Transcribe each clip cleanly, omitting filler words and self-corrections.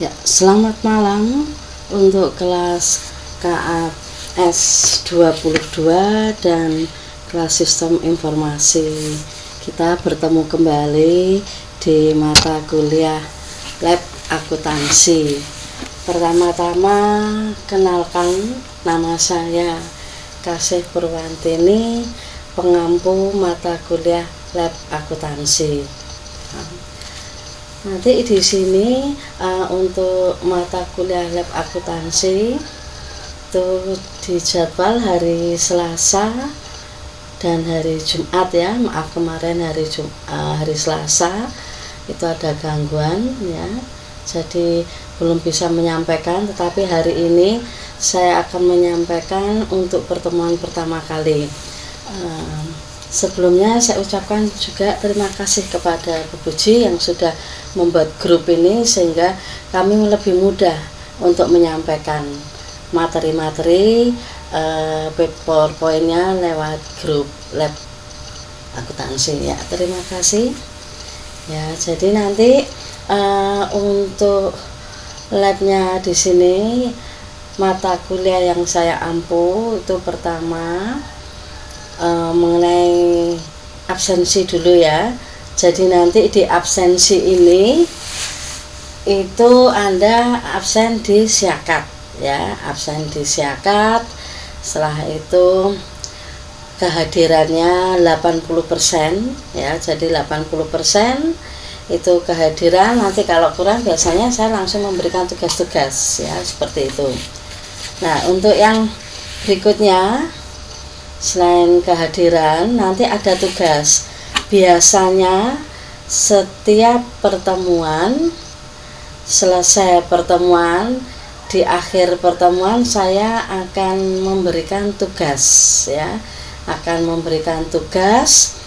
Ya, selamat malam untuk kelas KAS 22 dan kelas Sistem Informasi. Kita bertemu kembali di mata kuliah Lab Akuntansi. Pertama-tama, kenalkan, nama saya Kasih Purwantini, pengampu mata kuliah Lab Akuntansi. Nanti di sini untuk mata kuliah Lab Akuntansi itu dijadwal hari Selasa dan hari Jumat ya. Maaf, kemarin hari Selasa itu ada gangguan ya. Jadi belum bisa menyampaikan, tetapi hari ini saya akan menyampaikan untuk pertemuan pertama kali. Sebelumnya saya ucapkan juga terima kasih kepada Bu Puji yang sudah membuat grup ini sehingga kami lebih mudah untuk menyampaikan materi-materi PowerPoint-nya lewat grup Lab Akuntansi ya. Terima kasih. Ya, jadi nanti untuk labnya di sini mata kuliah yang saya ampu itu pertama mengenai absensi dulu ya. Jadi nanti di absensi ini itu Anda absen di siakat ya, absen di siakat. Setelah itu kehadirannya 80% ya. Jadi 80% itu kehadiran. Nanti kalau kurang biasanya saya langsung memberikan tugas-tugas ya, seperti itu. Nah, untuk yang berikutnya selain kehadiran nanti ada tugas. Biasanya setiap pertemuan, selesai pertemuan, di akhir pertemuan saya akan memberikan tugas ya, akan memberikan tugas,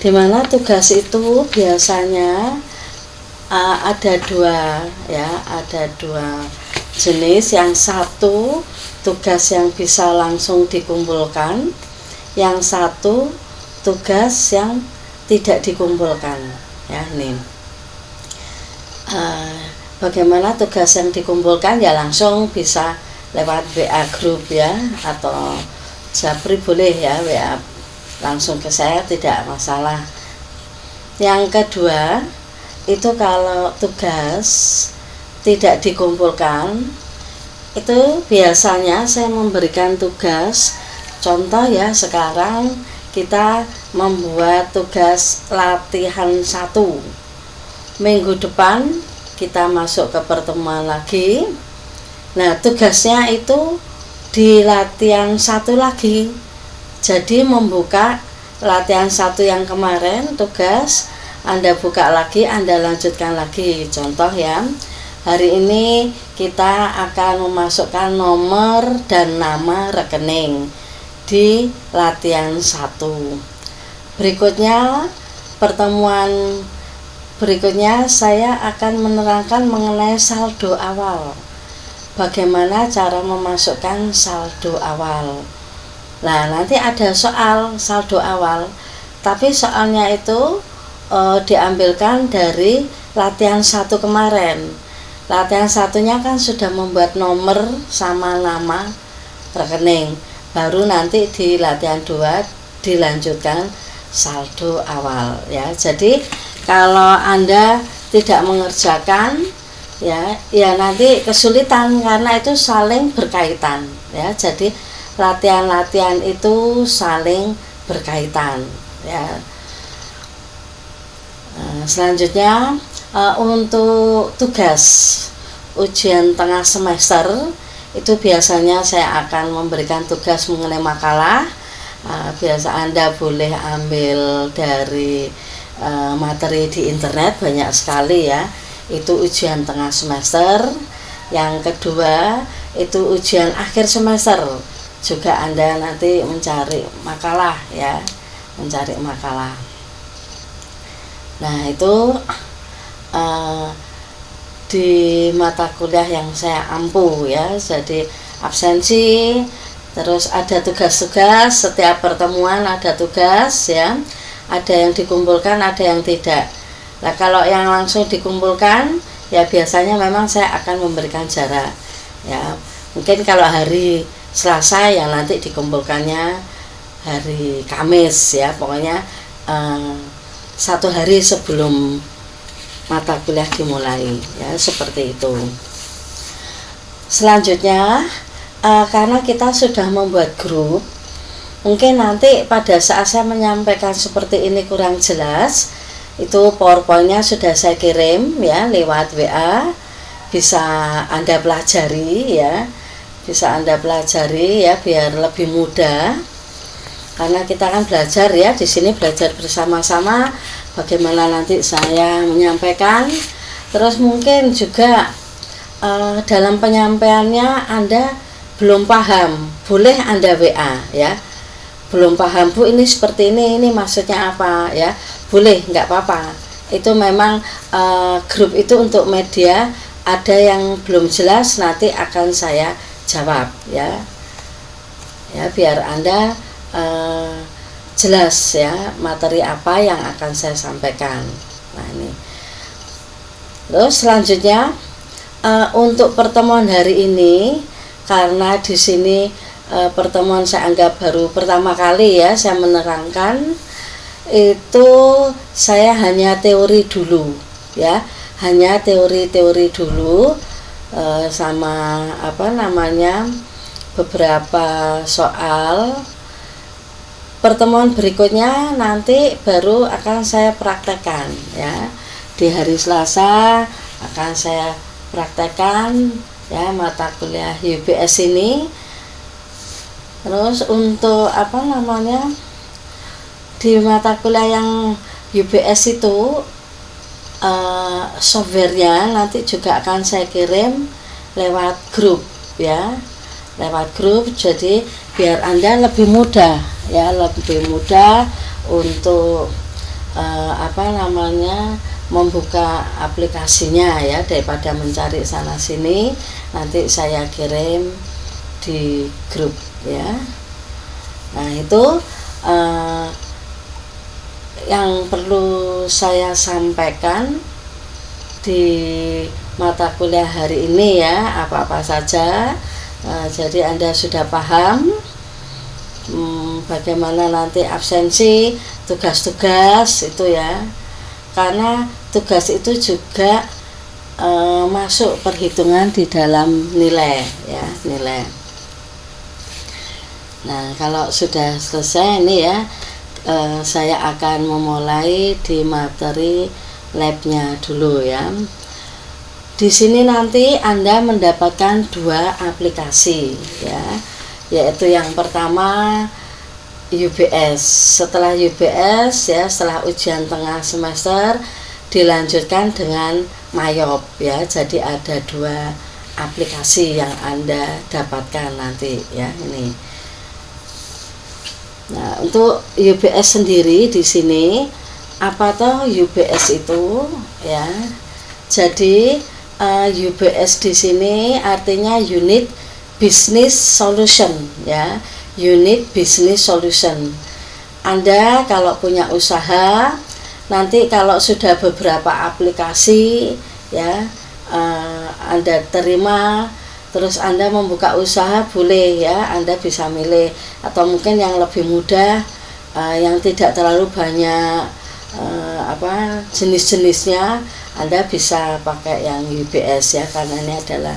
di mana tugas itu biasanya ada dua ya, ada dua jenis. Yang satu tugas yang bisa langsung dikumpulkan, yang satu tugas yang tidak dikumpulkan ya. Ini bagaimana tugas yang dikumpulkan ya, langsung bisa lewat WA grup ya, atau Japri boleh ya, WA langsung ke saya tidak masalah. Yang kedua itu kalau tugas tidak dikumpulkan itu biasanya saya memberikan tugas, contoh ya, sekarang kita membuat tugas latihan 1. Minggu depan kita masuk ke pertemuan lagi. Nah, tugasnya itu di latihan 1 lagi. Jadi membuka latihan 1 yang kemarin tugas, Anda buka lagi, Anda lanjutkan lagi. Contoh ya, hari ini kita akan memasukkan nomor dan nama rekening di latihan 1. Berikutnya, pertemuan berikutnya saya akan menerangkan mengenai saldo awal. Bagaimana cara memasukkan saldo awal. Nah, nanti ada soal saldo awal, tapi soalnya itu diambilkan dari latihan 1 kemarin. Latihan satunya kan sudah membuat nomor sama nama rekening. Baru nanti di latihan 2 dilanjutkan saldo awal ya. Jadi kalau Anda tidak mengerjakan ya nanti kesulitan karena itu saling berkaitan ya. Jadi latihan-latihan itu saling berkaitan ya. Selanjutnya untuk tugas ujian tengah semester itu biasanya saya akan memberikan tugas mengenai makalah. Biasa Anda boleh ambil dari materi di internet, banyak sekali ya. Itu ujian tengah semester. Yang kedua itu ujian akhir semester, juga Anda nanti mencari makalah ya, mencari makalah. Nah, itu di mata kuliah yang saya ampu ya. Jadi absensi, terus ada tugas-tugas, setiap pertemuan ada tugas ya, ada yang dikumpulkan, ada yang tidak. Nah, kalau yang langsung dikumpulkan ya biasanya memang saya akan memberikan jarak ya. Mungkin kalau hari Selasa ya nanti dikumpulkannya hari Kamis ya, pokoknya 1 hari sebelum mata kuliah dimulai ya, seperti itu. Selanjutnya karena kita sudah membuat grup, mungkin nanti pada saat saya menyampaikan seperti ini kurang jelas, itu PowerPoint-nya sudah saya kirim ya lewat WA, bisa Anda pelajari ya, biar lebih mudah. Karena kita kan belajar ya, di sini belajar bersama-sama bagaimana nanti saya menyampaikan. Terus mungkin juga dalam penyampaiannya Anda belum paham, boleh Anda WA ya. Belum paham Bu, ini seperti ini maksudnya apa ya, boleh, nggak apa-apa. Itu memang grup itu untuk media, ada yang belum jelas nanti akan saya jawab ya, biar Anda jelas ya materi apa yang akan saya sampaikan. Nah ini, terus selanjutnya untuk pertemuan hari ini, karena di sini pertemuan saya anggap baru pertama kali ya saya menerangkan, itu saya hanya teori dulu ya, hanya teori-teori dulu sama beberapa soal. Pertemuan berikutnya nanti baru akan saya praktekkan ya, di hari Selasa akan saya praktekkan ya mata kuliah UBS ini. Terus untuk di mata kuliah yang UBS itu softwarenya nanti juga akan saya kirim lewat grup ya, lewat grup. Jadi biar Anda lebih mudah ya, lebih mudah untuk membuka aplikasinya ya, daripada mencari sana sini. Nanti saya kirim di grup ya. Nah itu yang perlu saya sampaikan di mata kuliah hari ini ya, apa-apa saja. Jadi Anda sudah paham bagaimana nanti absensi, tugas-tugas itu ya, karena tugas itu juga masuk perhitungan di dalam nilai ya, nilai. Nah kalau sudah selesai ini ya, saya akan memulai di materi labnya dulu ya. Di sini nanti Anda mendapatkan 2 aplikasi ya, yaitu yang pertama UBS. Setelah UBS ya, setelah ujian tengah semester dilanjutkan dengan Mayop ya. Jadi ada 2 aplikasi yang Anda dapatkan nanti ya ini. Nah, untuk UBS sendiri di sini, apa toh UBS itu ya? Jadi UBS di sini artinya Unit Business Solution ya, Unit Business Solution. Anda kalau punya usaha, nanti kalau sudah beberapa aplikasi ya Anda terima, terus Anda membuka usaha, boleh ya, Anda bisa milih. Atau mungkin yang lebih mudah, yang tidak terlalu banyak jenis-jenisnya, Anda bisa pakai yang UBS ya, karena ini adalah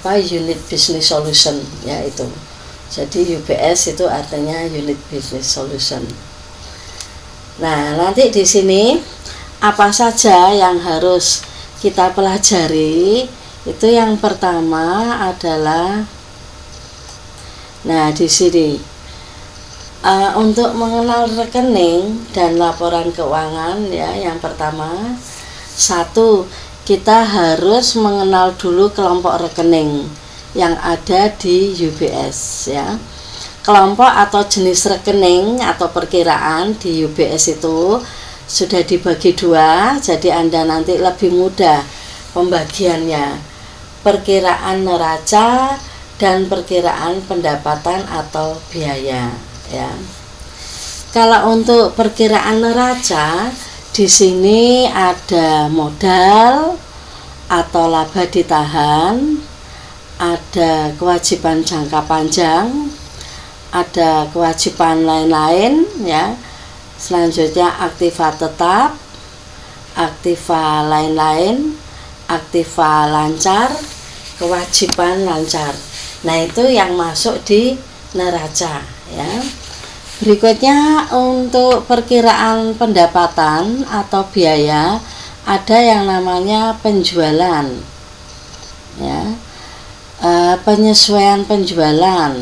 Unit Business Solution ya itu. Jadi UBS itu artinya Unit Business Solution. Nah, nanti di sini apa saja yang harus kita pelajari? Itu yang pertama adalah, nah di sini untuk mengenal rekening dan laporan keuangan ya, yang pertama, 1, kita harus mengenal dulu kelompok rekening yang ada di UBS ya. Kelompok atau jenis rekening atau perkiraan di UBS itu sudah dibagi 2, jadi Anda nanti lebih mudah pembagiannya. Perkiraan neraca dan perkiraan pendapatan atau biaya ya. Kalau untuk perkiraan neraca, di sini ada modal atau laba ditahan, ada kewajiban jangka panjang, ada kewajiban lain-lain ya. Selanjutnya aktiva tetap, aktiva lain-lain, aktiva lancar, kewajiban lancar. Nah, itu yang masuk di neraca ya. Berikutnya untuk perkiraan pendapatan atau biaya ada yang namanya penjualan ya. Penyesuaian penjualan,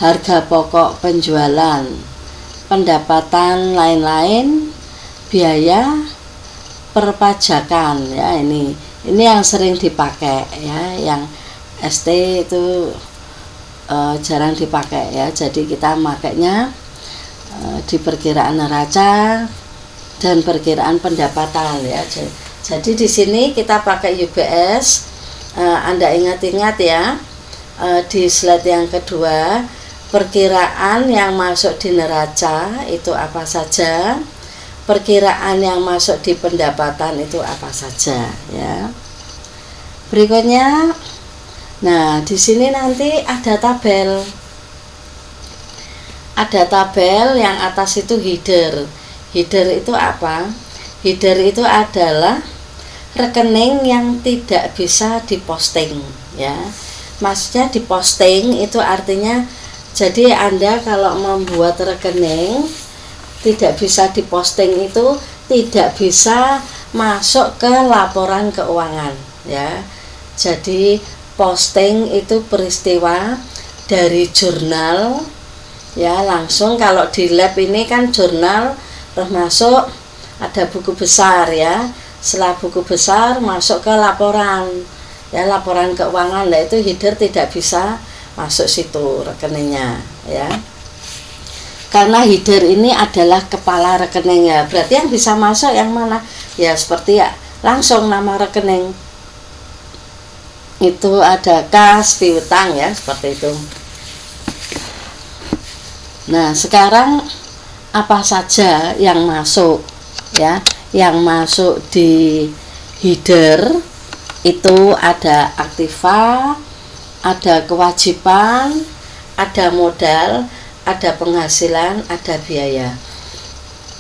harga pokok penjualan, pendapatan lain-lain, biaya perpajakan ya. Ini yang sering dipakai ya, yang ST itu jarang dipakai ya. Jadi kita makainya di perkiraan neraca dan perkiraan pendapatan ya. Jadi di sini kita pakai UBS. Anda ingat-ingat ya, di slide yang kedua, perkiraan yang masuk di neraca itu apa saja, perkiraan yang masuk di pendapatan itu apa saja ya. Berikutnya, nah di sini nanti ada tabel. Ada tabel yang atas itu header. Header itu apa? Header itu adalah rekening yang tidak bisa diposting ya. Maksudnya diposting itu artinya, jadi Anda kalau membuat rekening tidak bisa diposting itu tidak bisa masuk ke laporan keuangan ya. Jadi posting itu peristiwa dari jurnal ya, langsung. Kalau di lab ini kan jurnal termasuk ada buku besar ya. Setelah buku besar masuk ke laporan ya, laporan keuangan. Nah, itu header tidak bisa masuk situ rekeningnya ya, karena header ini adalah kepala rekening ya. Berarti yang bisa masuk yang mana ya, seperti ya langsung nama rekening itu ada kas, piutang ya, seperti itu. Nah, sekarang apa saja yang masuk ya? Yang masuk di header itu ada aktiva, ada kewajiban, ada modal, ada penghasilan, ada biaya.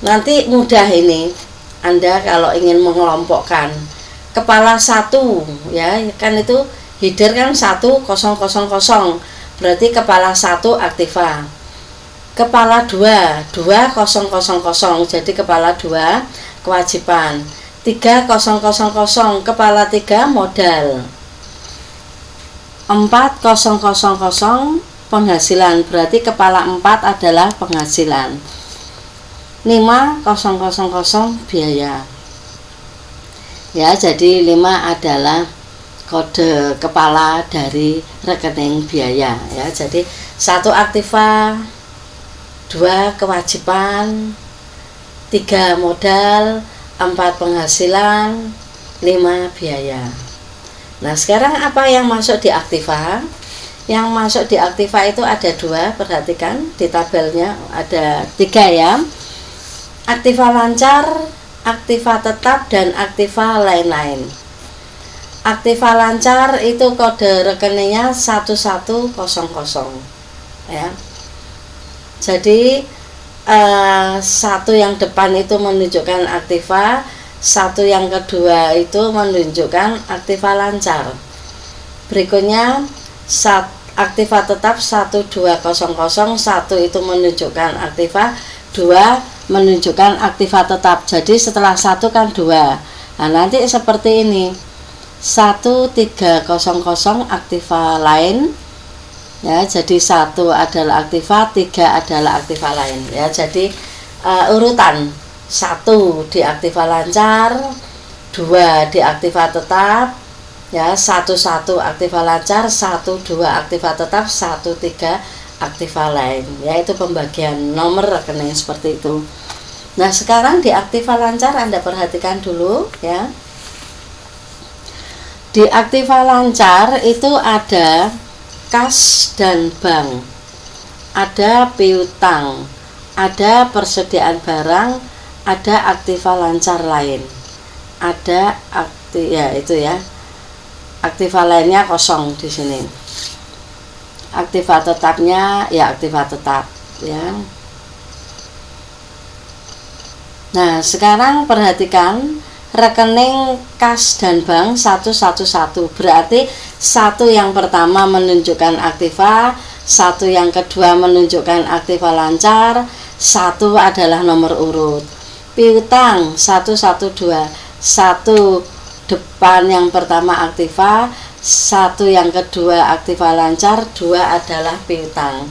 Nanti mudah ini Anda kalau ingin mengelompokkan. Kepala 1 ya, kan itu header kan 1000, berarti kepala 1 aktiva. Kepala 2 2000, jadi kepala 2 kewajiban. 3000 kepala 3 modal. 4000 penghasilan, berarti kepala 4 adalah penghasilan. 5000 biaya ya. Jadi 5 adalah kode kepala dari rekening biaya ya. Jadi 1 aktiva, 2 kewajiban, 3 modal, 4 penghasilan, 5 biaya. Nah, sekarang apa yang masuk di aktiva? Yang masuk di aktiva itu ada 2, perhatikan di tabelnya ada 3 ya. Aktiva lancar, aktiva tetap, dan aktiva lain-lain. Aktiva lancar itu kode rekeningnya 1100 ya. Jadi 1 yang depan itu menunjukkan aktiva, 1 yang kedua itu menunjukkan aktiva lancar. Berikutnya aktiva tetap 1200, 1 itu menunjukkan aktiva, 2 menunjukkan aktiva tetap. Jadi setelah 1 kan 2. Nah, nanti seperti ini. 1300 aktiva lain ya, jadi 1 adalah aktiva, 3 adalah aktiva lain ya. Jadi urutan 1 di aktiva lancar, 2 di aktiva tetap ya, 1 aktiva lancar, 1 2 aktiva tetap, 1 3 aktiva lain ya. Itu pembagian nomor rekening seperti itu. Nah, sekarang di aktiva lancar Anda perhatikan dulu ya. Di aktiva lancar itu ada kas dan bank, ada piutang, ada persediaan barang, ada aktiva lancar lain, ada aktiva lainnya kosong di sini. Aktiva tetapnya ya aktiva tetap ya. Nah, sekarang perhatikan rekening kas dan bank 111, berarti satu yang pertama menunjukkan aktiva, satu yang kedua menunjukkan aktiva lancar, satu adalah nomor urut. Piutang 112, satu depan yang pertama aktiva, satu yang kedua aktiva lancar, dua adalah piutang.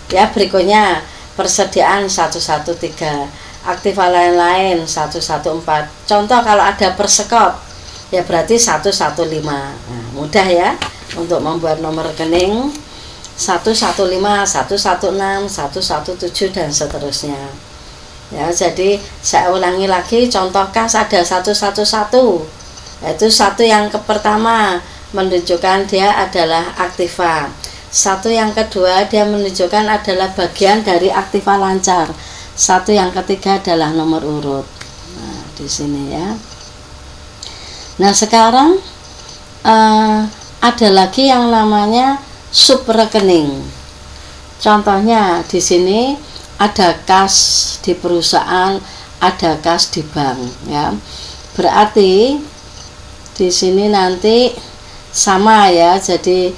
Ya, berikutnya persediaan 113, aktiva lain-lain 114. Contoh kalau ada persekop ya berarti 115. Nah, mudah ya untuk membuat nomor rekening 115, 116, 117 dan seterusnya. Ya, jadi saya ulangi lagi, contoh kas ada 111, yaitu satu yang pertama menunjukkan dia adalah aktiva, satu yang kedua dia menunjukkan adalah bagian dari aktiva lancar, satu yang ketiga adalah nomor urut. Nah, di sini ya. Nah, sekarang ada lagi yang namanya sub rekening. Contohnya di sini ada kas di perusahaan, ada kas di bank ya. Berarti di sini nanti sama ya. Jadi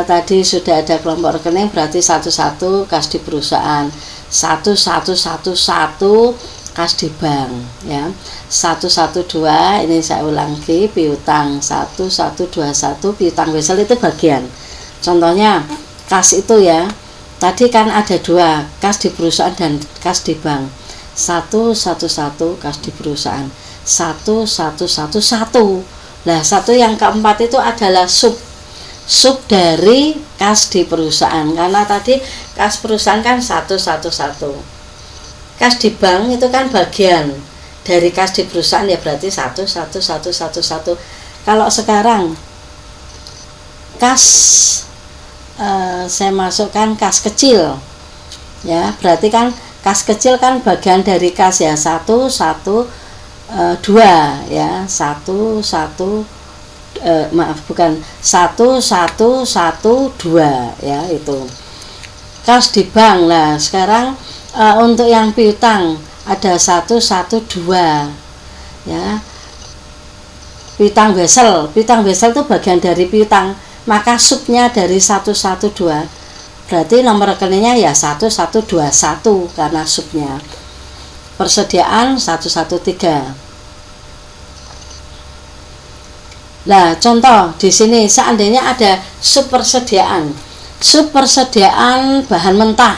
tadi sudah ada kelompok rekening, berarti 11 kas di perusahaan, 1111 kas di bank ya. 112 ini saya ulangi piutang, 1121 piutang wesel itu bagian. Contohnya kas itu ya. Tadi kan ada dua, kas di perusahaan dan kas di bank. 111 kas di perusahaan, 1111. Nah, satu yang keempat itu adalah sub dari kas di perusahaan. Karena tadi kas perusahaan kan 111. Kas di bank itu kan bagian dari kas di perusahaan ya, berarti 11111. Kalau sekarang kas saya masukkan kas kecil ya, berarti kan kas kecil kan bagian dari kas ya, 112 ya, 1112 ya, itu kas di bank. Nah, sekarang untuk yang piutang ada 112 ya, piutang wesel itu bagian dari piutang, maka subnya dari 112 berarti nomor rekeningnya ya 1121 karena subnya. Persediaan 113. Nah, contoh di sini seandainya ada sub persediaan bahan mentah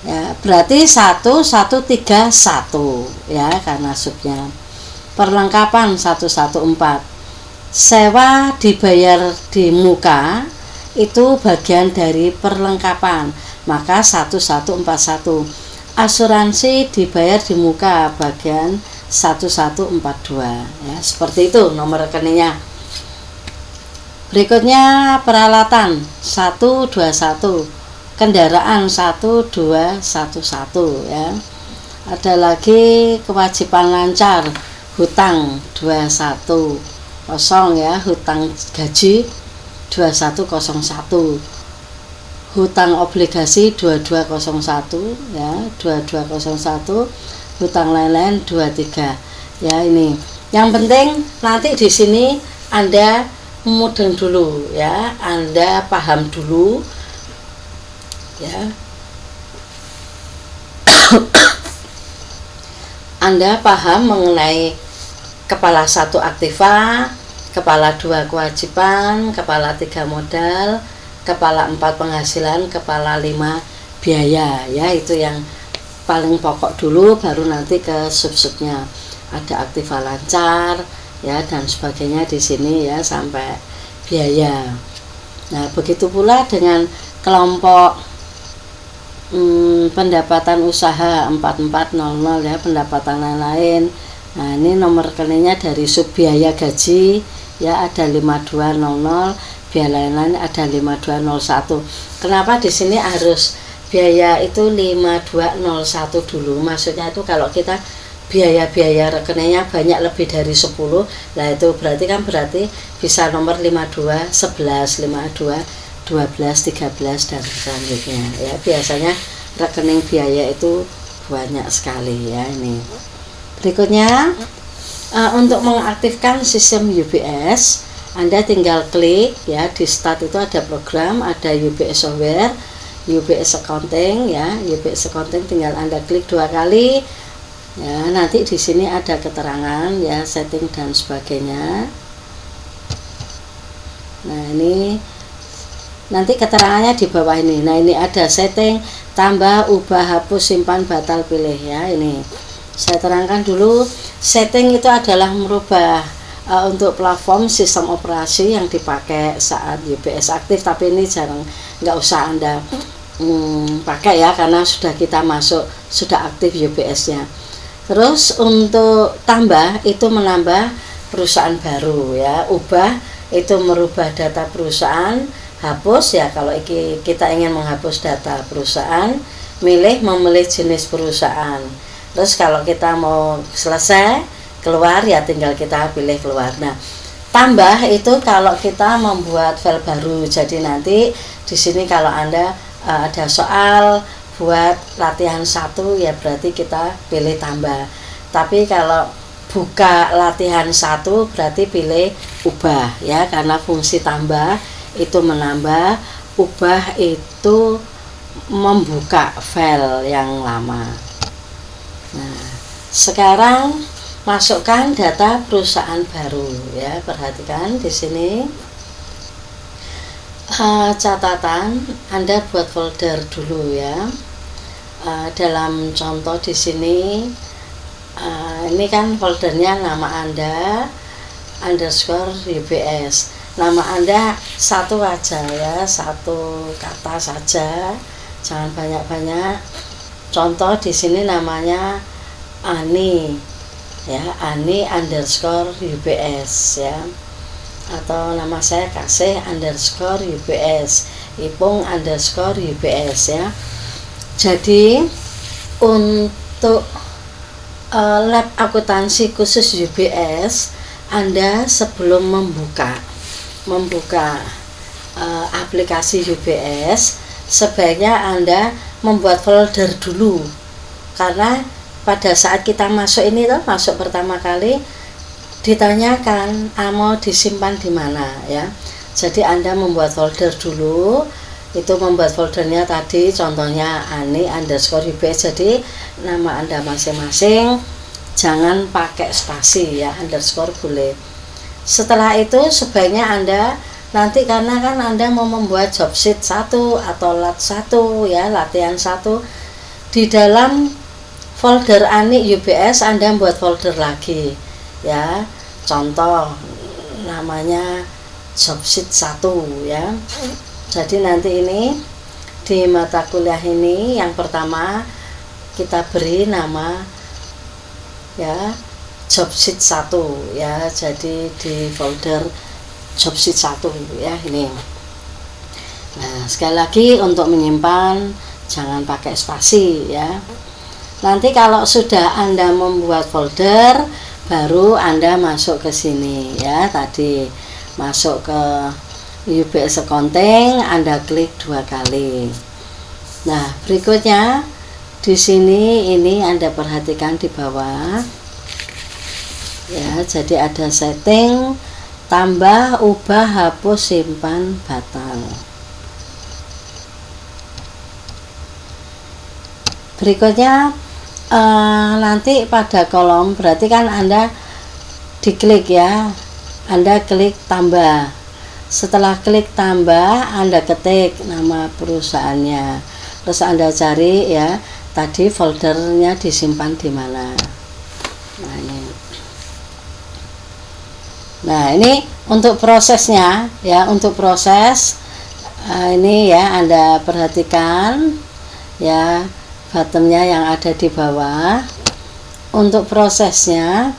ya, berarti 1131 ya karena subnya. Perlengkapan 114. Sewa dibayar di muka itu bagian dari perlengkapan, maka 1141. Asuransi dibayar di muka bagian 1142 ya, seperti itu nomor rekeningnya. Berikutnya peralatan 121, kendaraan 1211 ya. Ada lagi kewajiban lancar, hutang 21 kosong ya, hutang gaji 2101, hutang obligasi 2201 ya, 2201, hutang lain-lain 23 ya. Ini yang penting nanti di sini Anda mudeng dulu ya, Anda paham dulu ya. Anda paham mengenai kepala 1 aktiva, kepala 2 kewajiban, kepala 3 modal, kepala 4 penghasilan, kepala 5 biaya ya. Itu yang paling pokok dulu, baru nanti ke sub-subnya. Ada aktiva lancar ya dan sebagainya di sini ya sampai biaya. Nah, begitu pula dengan kelompok pendapatan usaha 4400 ya, pendapatan lain-lain. Nah, ini nomor rekeningnya dari sub biaya gaji ya, ada 5200, biaya lain-lain ada 5201. Kenapa di sini harus biaya itu 5201 dulu? Maksudnya itu kalau kita biaya-biaya rekeningnya banyak lebih dari 10, nah itu berarti bisa nomor 52, 11, 52, 12, 13 dan selanjutnya ya. Biasanya rekening biaya itu banyak sekali ya. Ini berikutnya, untuk mengaktifkan sistem UBS Anda tinggal klik ya, di start itu ada program, ada UBS software, UBS accounting ya. UBS accounting tinggal Anda klik 2 kali ya, nanti di sini ada keterangan ya, setting dan sebagainya. Nah ini nanti keterangannya di bawah ini. Nah ini ada setting, tambah, ubah, hapus, simpan, batal, pilih ya. Ini saya terangkan dulu. Setting itu adalah merubah untuk platform sistem operasi yang dipakai saat UBS aktif, tapi ini nggak usah Anda pakai ya, karena sudah kita masuk, sudah aktif UBS-nya. Terus untuk tambah itu menambah perusahaan baru ya, ubah itu merubah data perusahaan, hapus ya kalau kita ingin menghapus data perusahaan, memilih jenis perusahaan. Terus kalau kita mau selesai keluar ya tinggal kita pilih keluar. Nah, tambah itu kalau kita membuat file baru. Jadi nanti di sini kalau Anda ada soal buat latihan 1 ya berarti kita pilih tambah. Tapi kalau buka latihan 1 berarti pilih ubah ya, karena fungsi tambah itu menambah, ubah itu membuka file yang lama. Nah, sekarang masukkan data perusahaan baru ya. Perhatikan di sini. Catatan, Anda buat folder dulu ya. Dalam contoh di sini, ini kan foldernya nama Anda _UBS. Nama Anda satu aja ya, satu kata saja, jangan banyak-banyak. Contoh di sini namanya Ani ya, Ani _UBS ya. Atau nama saya Kasih _UBS, Ipung _UBS ya. Jadi untuk lab akuntansi khusus UBS, Anda sebelum membuka aplikasi UBS, sebaiknya Anda membuat folder dulu, karena pada saat kita masuk ini masuk pertama kali ditanyakan mau disimpan di mana ya. Jadi Anda membuat folder dulu. Itu membuat foldernya tadi contohnya Ani _UBS. Jadi nama Anda masing-masing, jangan pakai spasi ya, underscore boleh. Setelah itu sebaiknya Anda nanti, karena kan Anda mau membuat job sheet 1 atau lat 1 ya, latihan 1, di dalam folder Ani UBS Anda buat folder lagi ya, contoh namanya job sheet 1 ya. Jadi nanti ini di mata kuliah ini yang pertama kita beri nama ya job sheet 1 ya. Jadi di folder job sheet 1 ya ini. Nah, sekali lagi untuk menyimpan jangan pakai spasi ya. Nanti kalau sudah Anda membuat folder, baru Anda masuk ke sini ya. Tadi masuk ke UBS accounting, Anda klik 2 kali. Nah, berikutnya di sini ini Anda perhatikan di bawah ya. Jadi ada setting, tambah, ubah, hapus, simpan, batal. Berikutnya nanti pada kolom, berarti kan Anda diklik ya, Anda klik tambah. Setelah klik tambah, Anda ketik nama perusahaannya, terus Anda cari ya tadi foldernya disimpan di mana. Nah ini untuk prosesnya ya, untuk proses ini ya Anda perhatikan ya, bottomnya yang ada di bawah. Untuk prosesnya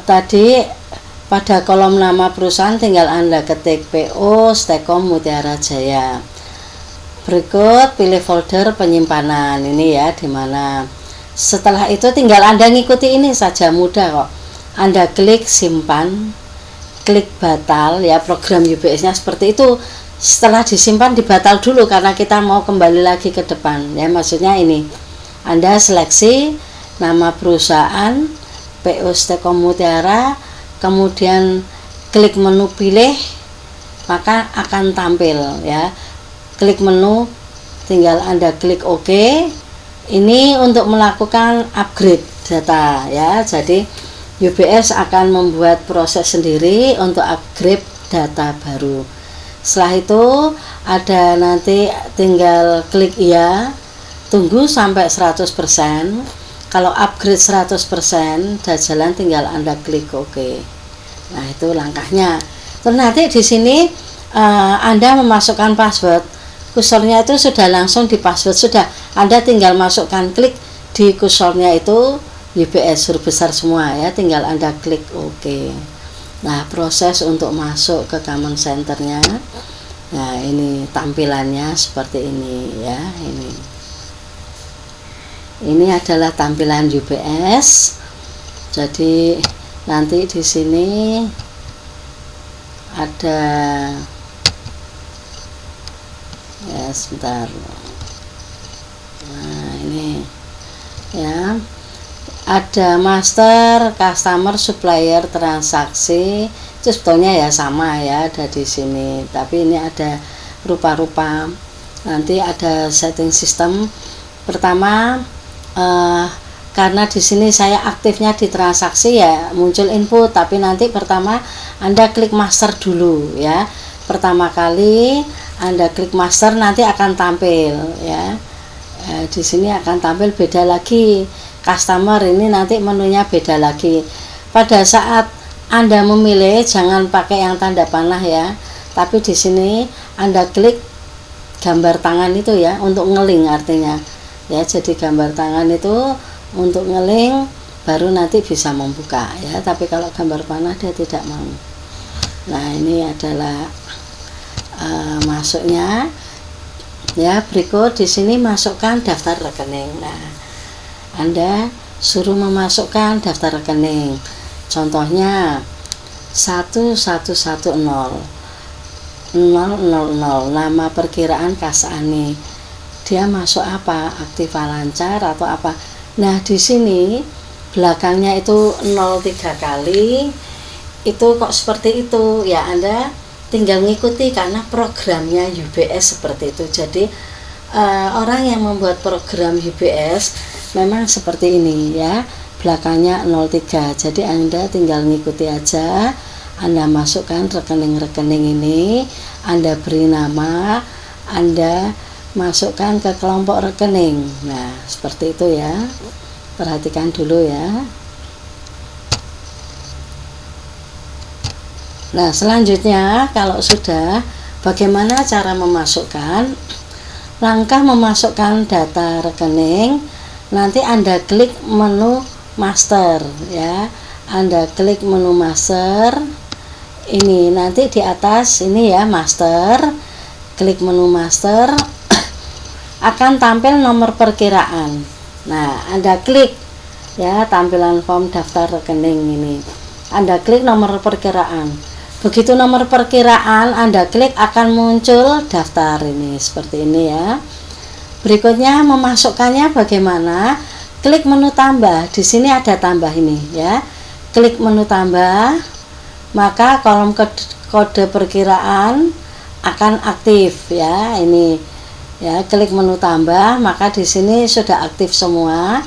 tadi pada kolom nama perusahaan tinggal Anda ketik PO Stekom Mutiara Jaya. Berikut pilih folder penyimpanan ini ya, di mana Setelah itu tinggal Anda ngikuti ini saja, mudah kok. Anda klik simpan, klik batal ya, program UBS-nya seperti itu. Setelah disimpan dibatal dulu karena kita mau kembali lagi ke depan ya, maksudnya ini. Anda seleksi nama perusahaan PO Stekom Mutiara, kemudian klik menu pilih, maka akan tampil ya. Klik menu, tinggal Anda klik OK. Ini untuk melakukan upgrade data ya. Jadi UBS akan membuat proses sendiri untuk upgrade data baru. Setelah itu ada nanti tinggal klik iya, tunggu sampai 100%. Kalau upgrade 100% sudah jalan, tinggal Anda klik OK. Nah, itu langkahnya. Terus nanti di sini Anda memasukkan password. Kursornya itu sudah langsung di password, sudah Anda tinggal masukkan, klik di kursornya itu UBS huruf besar semua ya, tinggal Anda klik OK. Nah, proses untuk masuk ke Command Center-nya, nah ini tampilannya seperti ini ya. Ini adalah tampilan UBS. Jadi nanti di sini ada ya, sebentar. Nah, ini ya, ada master, customer, supplier, transaksi. Itu sebetulnya ya sama ya, ada di sini. Tapi ini ada rupa-rupa. Nanti ada setting system. Pertama, karena di sini saya aktifnya di transaksi ya, muncul input. Tapi nanti pertama Anda klik master dulu ya. Pertama kali Anda klik master nanti akan tampil ya. Di sini akan tampil beda lagi. Customer ini nanti menunya beda lagi. Pada saat Anda memilih jangan pakai yang tanda panah ya. Tapi di sini Anda klik gambar tangan itu ya, untuk ngeling artinya. Ya, jadi gambar tangan itu untuk ngeling, baru nanti bisa membuka ya. Tapi kalau gambar panah dia tidak mau. Nah, ini adalah masuknya ya. Berikut di sini masukkan daftar rekening. Nah, Anda suruh memasukkan daftar rekening. Contohnya 1110 000, nama perkiraan kas Ani. Dia masuk apa? Aktiva lancar atau apa? Nah, di sini belakangnya itu 03 kali. Itu kok seperti itu ya, Anda tinggal ngikuti karena programnya UBS seperti itu. Jadi orang yang membuat program UBS memang seperti ini ya, belakangnya 03. Jadi Anda tinggal ngikuti aja. Anda masukkan rekening-rekening ini, Anda beri nama, Anda masukkan ke kelompok rekening. Nah, seperti itu ya. Perhatikan dulu ya. Nah, selanjutnya kalau sudah, bagaimana cara memasukkan? Langkah memasukkan data rekening, nanti Anda klik menu master ya. Anda klik menu master. Ini nanti di atas ini ya, master. Klik menu master. Akan tampil nomor perkiraan. Nah, Anda klik ya, tampilan form daftar rekening ini. Anda klik nomor perkiraan. Begitu nomor perkiraan Anda klik, akan muncul daftar ini seperti ini ya. Berikutnya memasukkannya bagaimana? Klik menu tambah. Di sini ada tambah ini ya. Klik menu tambah, maka kolom kode perkiraan akan aktif ya. Ini ya, klik menu tambah, maka di sini sudah aktif semua.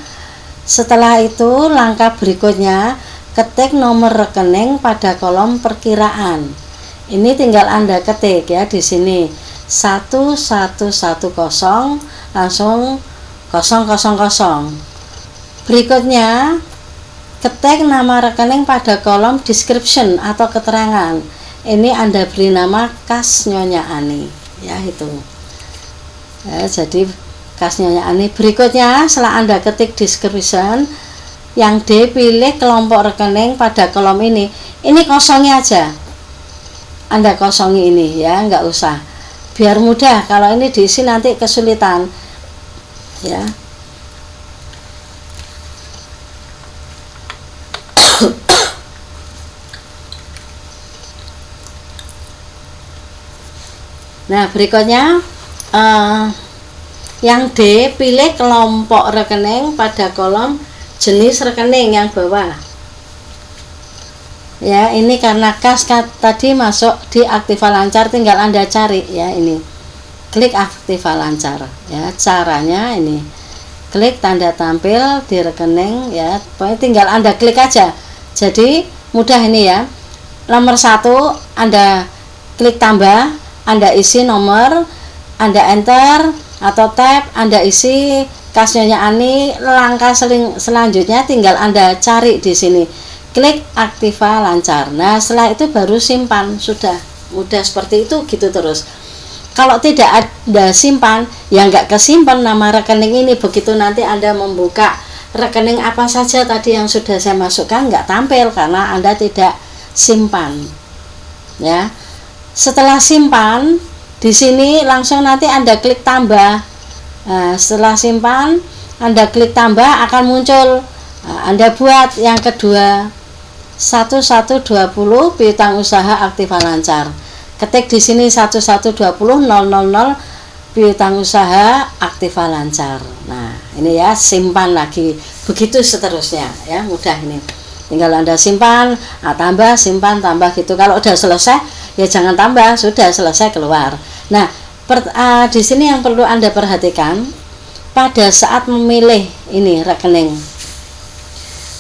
Setelah itu langkah berikutnya, ketik nomor rekening pada kolom perkiraan. Ini tinggal Anda ketik ya, di sini 1110 langsung 000. Berikutnya ketik nama rekening pada kolom description atau keterangan. Ini Anda beri nama kas Nyonya Ani ya, itu ya, jadi kas Nyonya Ani. Berikutnya setelah Anda ketik description, yang D pilih kelompok rekening pada kolom ini kosongnya aja, Anda kosongi ini ya, nggak usah, biar mudah. Kalau ini diisi nanti kesulitan ya. Nah, berikutnya yang D, pilih kelompok rekening pada kolom jenis rekening yang bawah. Ya, ini karena kas tadi masuk di Aktiva Lancar, tinggal Anda cari ya ini. Klik Aktiva Lancar ya. Caranya ini. Klik tanda tampil di rekening ya. Pokoknya tinggal Anda klik aja. Jadi mudah ini ya. Nomor 1 Anda klik tambah, Anda isi nomor, Anda enter atau tab, Anda isi kas Nyonya Ani. Langkah selanjutnya tinggal Anda cari di sini. Klik Aktiva Lancar. Nah, setelah itu baru simpan. Sudah mudah seperti itu gitu terus. Kalau tidak ada simpan, ya nggak kesimpan nama rekening ini. Begitu nanti Anda membuka rekening apa saja tadi yang sudah saya masukkan, nggak tampil karena Anda tidak simpan. Ya. Setelah simpan, di sini langsung nanti Anda klik tambah. Nah, setelah simpan, Anda klik tambah akan muncul. Nah, Anda buat yang kedua 1120 piutang usaha Aktiva Lancar. Ketik di sini 1120000 piutang usaha Aktiva Lancar. Nah, ini ya, simpan lagi. Begitu seterusnya ya, mudah ini. Tinggal Anda simpan, tambah, simpan, tambah gitu. Kalau udah selesai ya jangan tambah, sudah selesai keluar. Nah, di sini yang perlu Anda perhatikan pada saat memilih ini rekening.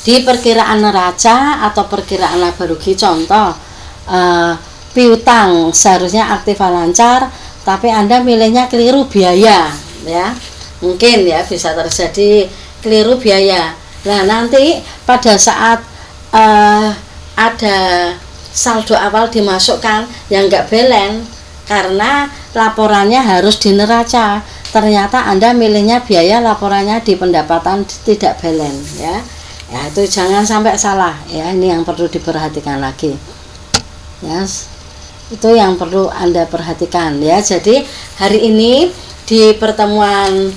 Di perkiraan neraca atau perkiraan laba rugi, contoh piutang seharusnya Aktiva Lancar, tapi Anda milihnya keliru biaya ya. Mungkin ya bisa terjadi keliru biaya. Nah, nanti pada saat ada saldo awal dimasukkan yang enggak belen karena laporannya harus di neraca. Ternyata Anda milihnya biaya, laporannya di pendapatan tidak belen ya. Ya, itu jangan sampai salah ya, ini yang perlu diperhatikan lagi. Ya, itu yang perlu Anda perhatikan ya. Jadi hari ini di pertemuan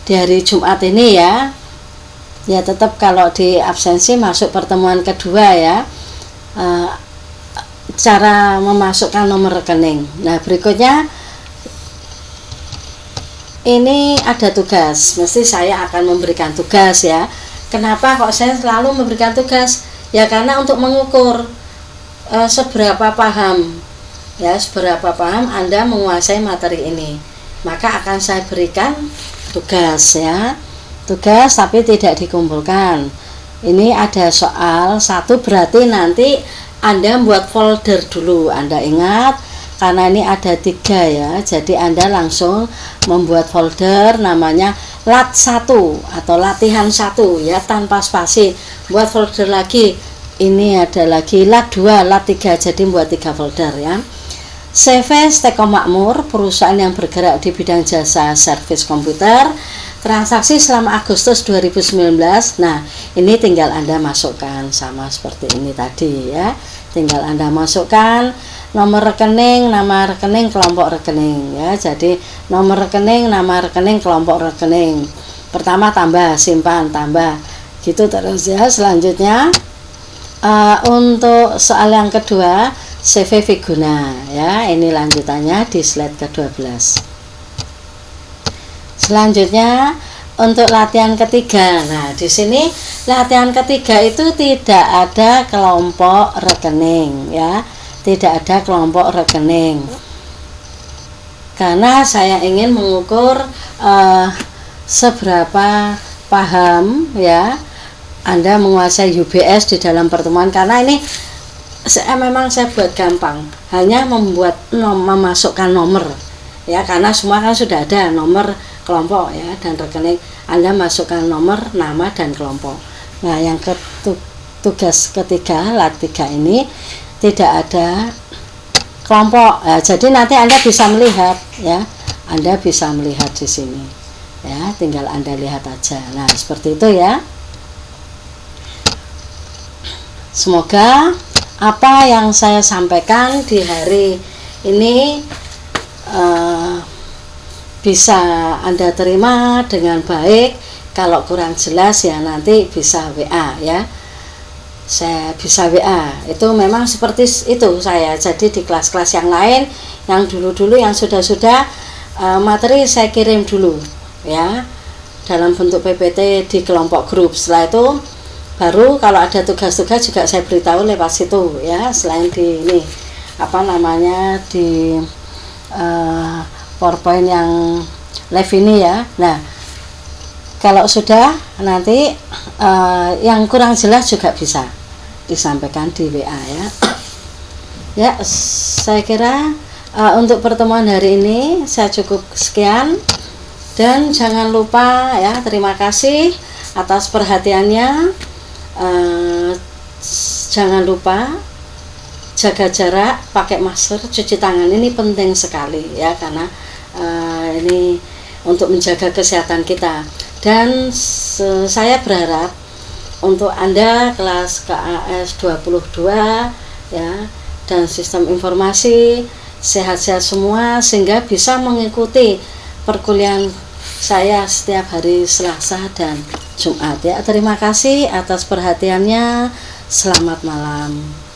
di hari Jumat ini ya tetap kalau di absensi masuk pertemuan kedua ya, cara memasukkan nomor rekening. Nah, berikutnya ini ada tugas, mesti saya akan memberikan tugas ya. Kenapa kok saya selalu memberikan tugas? Ya karena untuk mengukur seberapa paham Anda menguasai materi ini. Maka akan saya berikan tugas ya. Tugas tapi tidak dikumpulkan. Ini ada soal 1, berarti nanti Anda buat folder dulu. Anda ingat karena ini ada 3 ya. Jadi Anda langsung membuat folder namanya lat 1 atau latihan 1 ya, tanpa spasi. Buat folder lagi. Ini ada lagi lat 2, lat 3, jadi buat 3 folder ya. CV Stekom Makmur, perusahaan yang bergerak di bidang jasa servis komputer, transaksi selama Agustus 2019. Nah, ini tinggal Anda masukkan sama seperti ini tadi ya. Tinggal Anda masukkan nomor rekening, nama rekening, kelompok rekening ya. Jadi nomor rekening, nama rekening, kelompok rekening. Pertama tambah, simpan, tambah gitu terus ya. Selanjutnya untuk soal yang kedua CV Viguna ya. Ini lanjutannya di slide ke-12. Selanjutnya untuk latihan ketiga. Nah, di sini latihan ketiga itu tidak ada kelompok rekening ya. Tidak ada kelompok rekening karena saya ingin mengukur seberapa paham ya Anda menguasai UBS di dalam pertemuan. Karena ini memang saya buat gampang, hanya memasukkan nomor ya, karena semua kan sudah ada nomor kelompok ya dan rekening. Anda masukkan nomor, nama, dan kelompok. Nah, yang tugas ketiga lat 3 ini tidak ada kelompok. Nah, jadi nanti Anda bisa melihat ya. Anda bisa melihat di sini. Ya, tinggal Anda lihat aja. Nah, seperti itu ya. Semoga apa yang saya sampaikan di hari ini bisa Anda terima dengan baik. Kalau kurang jelas ya nanti bisa WA ya. saya bisa WA. Itu memang seperti itu saya. Jadi di kelas-kelas yang lain yang dulu-dulu yang sudah-sudah materi saya kirim dulu ya dalam bentuk PPT di kelompok grup. Setelah itu baru kalau ada tugas-tugas juga saya beritahu lewat situ ya, selain di ini di PowerPoint yang live ini ya. Nah, kalau sudah nanti yang kurang jelas juga bisa disampaikan di WA ya. Ya, saya kira untuk pertemuan hari ini saya cukup sekian, dan jangan lupa ya, terima kasih atas perhatiannya. Jangan lupa jaga jarak, pakai masker, cuci tangan, ini penting sekali ya, karena ini untuk menjaga kesehatan kita. Dan saya berharap untuk Anda kelas KAS 22 ya, dan sistem informasi sehat-sehat semua, sehingga bisa mengikuti perkuliahan saya setiap hari Selasa dan Jumat ya. Terima kasih atas perhatiannya. Selamat malam.